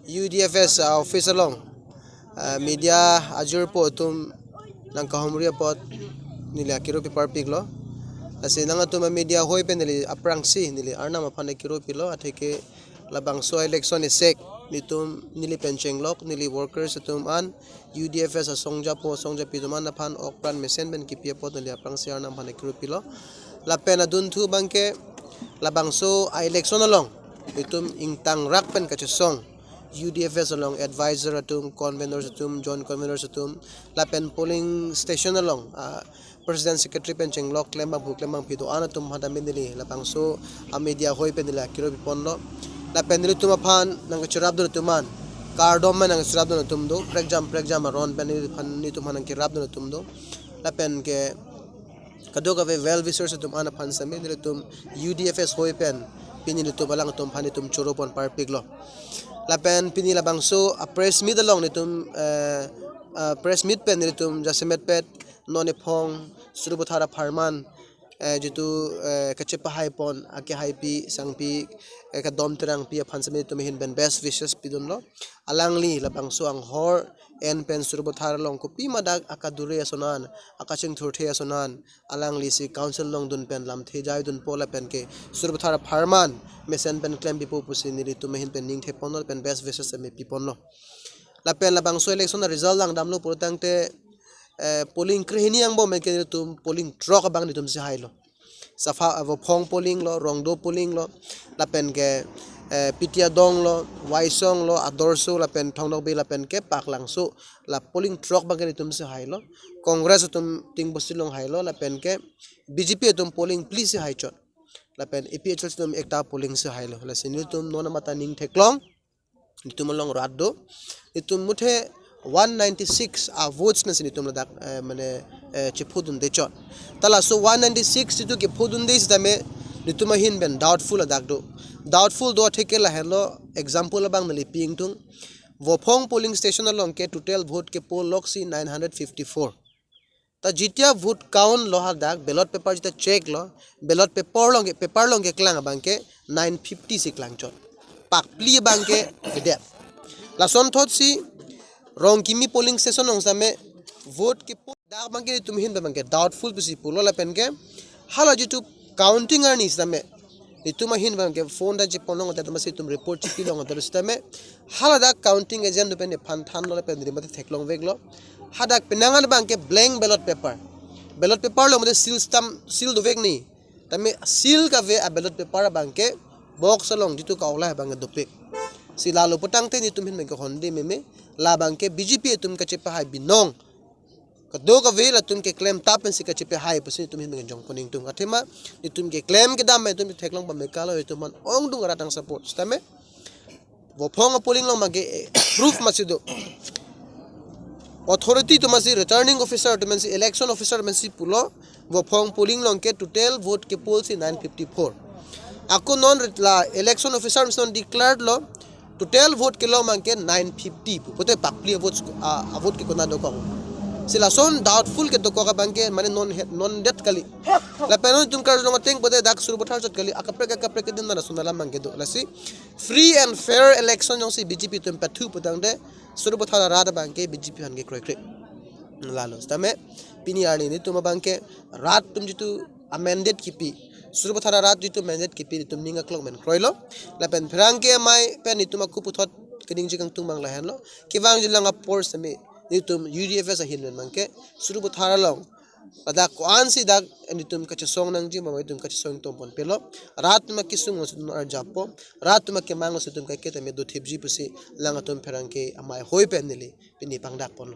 UDFS office along media ajur po tum nang kahumria pot nila kiro paper piglo asi nang tum media hoy pen nili aprangsi nili arna mapane kiro pilo atike labang so election isek nitum nili pencheng lok nili workers tum an UDFS songja pituman na pan okpran mesen ben kipia pot nili aprangsi arna mapane kiro pilo la pena dun thu bangke labang so election along itum ingtang rakpen kachesong UDFS along advisor atum conveners atum joint conveners atum lapen polling station along president secretary pencheng lok lemba buklemang pido anatum hadaminili lapang so media hoy penila kiro biponlo lapen nilutum aphan nang chirabdo tuman cardom man nang chirabdo tumdo prexam ron penil phanni tum nang kirabdo tumdo lapen ke kadoga ve well wishers atum ana phan sami nilutum UDFS hoy pen pinilitum alang tum phanitum choropon parpiglo lapen pinila bangso a press meet along nitum press meet pen nitum jasemet pet none phong surubuthara farman jitu kachepa haipon ake haipi sangpi ka dom terang pi phansame tum hin ben best wishes pidun lo alangli labangso ang hor en pen surubuthara long ko pi madak akadure asonan akaching thurthe asonan alangli si council long dun pen lam the jai dun pola pen ke surubuthara farman mesen pen claim bipo pusi nili tum hin pen ning the ponol pen best wishes me pipon lo la pen labangso election result lang damlo purtangte polling krehini ang bo men ke tum polling truck bang ni tum si hailo safa avo phong polling lo rongdo polling lo lapen ke pitia dong lo waisong lo adorso lapen thongdok be lapen ke paklang so la polling truck bang ni tum si hailo congress tum ting bosilong hailo lapen ke BJP tum polling please si haichot lapen EPHL tum ekta polling si hailo la sinil tum nona mata ning theklong nitum long raddo nitum muthe 196 votes na sinitum na dak mane chepudun de chot tala so 196 itu ke phudun de sitame nituma hin ben doubtful dak do doubtful do thekela hello example bang nali ping tung wofong polling station along ke total vote ke poll loksi 954 ta jitia vote count lohar dak ballot paper jita check lo ballot paper long ke klang bang ke 950 si klang chot pak pli bang ke de la son thot si rong kimi polling station ong same vote ke dak bangke tum hin bangke doubtful bisi pulo la pen ke hala jitu counting arni same ituma hin bangke phone da jiponong ta masi tum report chipi long ta same hala da counting agent pen phan than lo pen ri mate theklong veglo hadak penangan bangke blank ballot paper lo mate seal do veg ni tame seal ka ve a ballot paper bangke box along jitu kaula bangke dopek silalo putangte ni tum hin bangke honde meme la bangke BJP tum ka chepa hai binong kado ka vela tum ke claim tapen si ka chepa hai pusi tum hin jong poning tum athema ni tum ke claim ke dam tum theklong ba mekalo tum man ong dung ratang support stame wo phong polling long mage proof masido authority to masi returning officer to masi election officer masi pulo wo phong polling long ke total vote ke poll si 954 ako non la election officer non declared lo total vote ke lo mangke 950 pote pakli votes vote ke kona do ko sila son doubtful ke do ko ka bangke mane non det kali la penon tum kar lo teng pote dak suru bothar chot kali akapre ke din na sunala mangke do la si free and fair election jong si BJP tum pathu potang de suru bothar ra da bangke BJP han ke kre lalo stame pini arni ni tum bangke rat tum jitu amended kipi surubathara rat jitu mandate kipi tum ninga klok men kroilo lapen phrangke mai pen ituma kuputhot kening jikang tumang lahen lo kiwang jilanga por sami nitum UDFS a hinmen mangke surubathara long pada koan si dak enitum kacha song nang ji mamai tum kacha song tompon pelo rat ma kisung osun ar japo rat ma ke mango sutum ka kete me do thibji pusi langa tum phrangke amai hoi pen nili pini pangdak pon